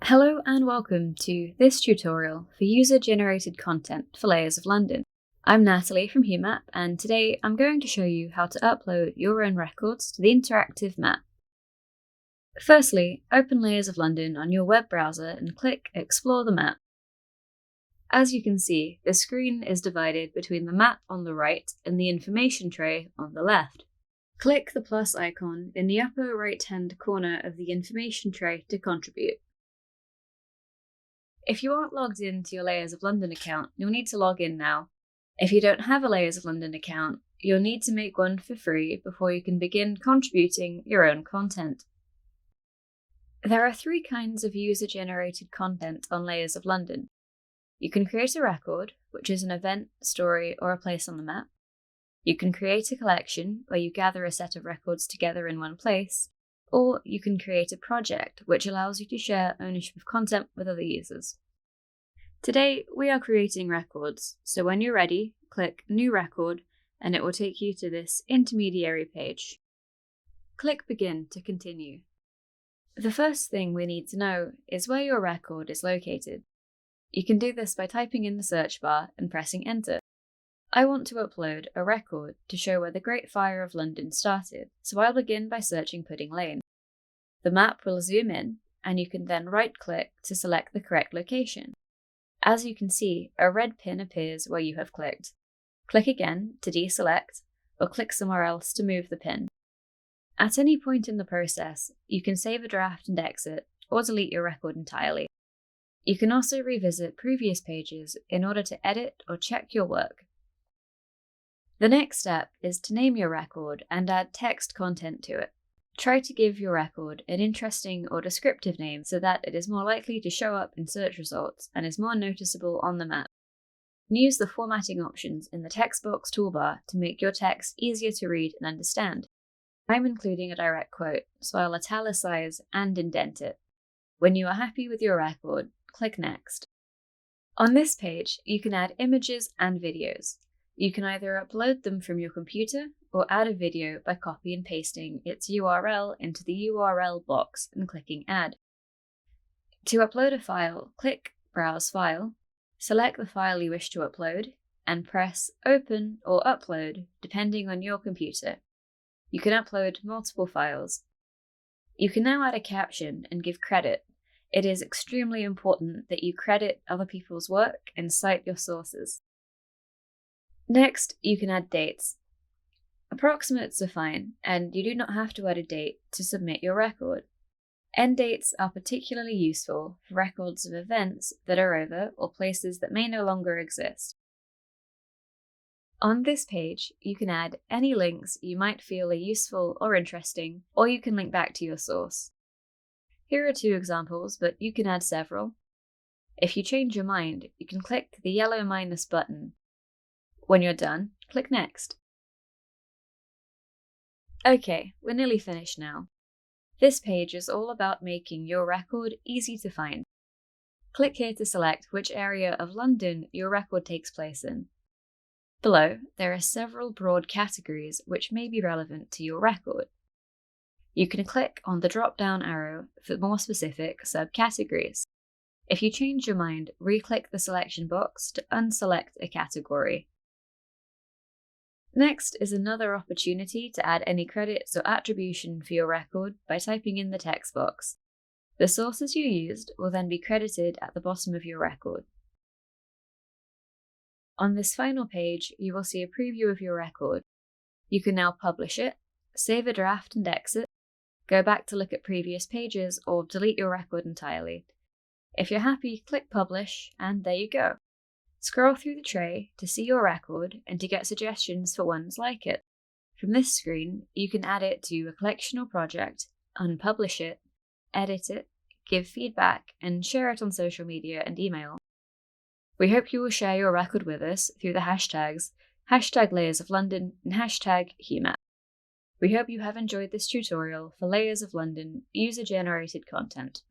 Hello and welcome to this tutorial for user-generated content for Layers of London. I'm Natalie from Humap, and today I'm going to show you how to upload your own records to the interactive map. Firstly, open Layers of London on your web browser and click Explore the map. As you can see, the screen is divided between the map on the right and the information tray on the left. Click the plus icon in the upper right-hand corner of the information tray to contribute. If you aren't logged into your Layers of London account, you'll need to log in now. If you don't have a Layers of London account, you'll need to make one for free before you can begin contributing your own content. There are three kinds of user-generated content on Layers of London. You can create a record, which is an event, story, or a place on the map. You can create a collection, where you gather a set of records together in one place. Or you can create a project, which allows you to share ownership of content with other users. Today, we are creating records, so when you're ready, click New Record, and it will take you to this intermediary page. Click Begin to continue. The first thing we need to know is where your record is located. You can do this by typing in the search bar and pressing Enter. I want to upload a record to show where the Great Fire of London started, so I'll begin by searching Pudding Lane. The map will zoom in, and you can then right-click to select the correct location. As you can see, a red pin appears where you have clicked. Click again to deselect, or click somewhere else to move the pin. At any point in the process, you can save a draft and exit, or delete your record entirely. You can also revisit previous pages in order to edit or check your work. The next step is to name your record and add text content to it. Try to give your record an interesting or descriptive name so that it is more likely to show up in search results and is more noticeable on the map. Use the formatting options in the text box toolbar to make your text easier to read and understand. I'm including a direct quote, so I'll italicize and indent it. When you are happy with your record, click Next. On this page, you can add images and videos. You can either upload them from your computer or add a video by copy and pasting its URL into the URL box and clicking Add. To upload a file, click Browse File, select the file you wish to upload, and press Open or Upload depending on your computer. You can upload multiple files. You can now add a caption and give credit. It is extremely important that you credit other people's work and cite your sources. Next, you can add dates. Approximates are fine, and you do not have to add a date to submit your record. End dates are particularly useful for records of events that are over or places that may no longer exist. On this page, you can add any links you might feel are useful or interesting, or you can link back to your source. Here are two examples, but you can add several. If you change your mind, you can click the yellow minus button. When you're done, click Next. Okay, we're nearly finished now. This page is all about making your record easy to find. Click here to select which area of London your record takes place in. Below, there are several broad categories which may be relevant to your record. You can click on the drop-down arrow for more specific subcategories. If you change your mind, re-click the selection box to unselect a category. Next is another opportunity to add any credits or attribution for your record by typing in the text box. The sources you used will then be credited at the bottom of your record. On this final page, you will see a preview of your record. You can now publish it, save a draft and exit, go back to look at previous pages, or delete your record entirely. If you're happy, click Publish, and there you go. Scroll through the tray to see your record and to get suggestions for ones like it. From this screen, you can add it to a collection or project, unpublish it, edit it, give feedback, and share it on social media and email. We hope you will share your record with us through the hashtags #LayersOfLondon and #Humap. We hope you have enjoyed this tutorial for Layers of London user-generated content.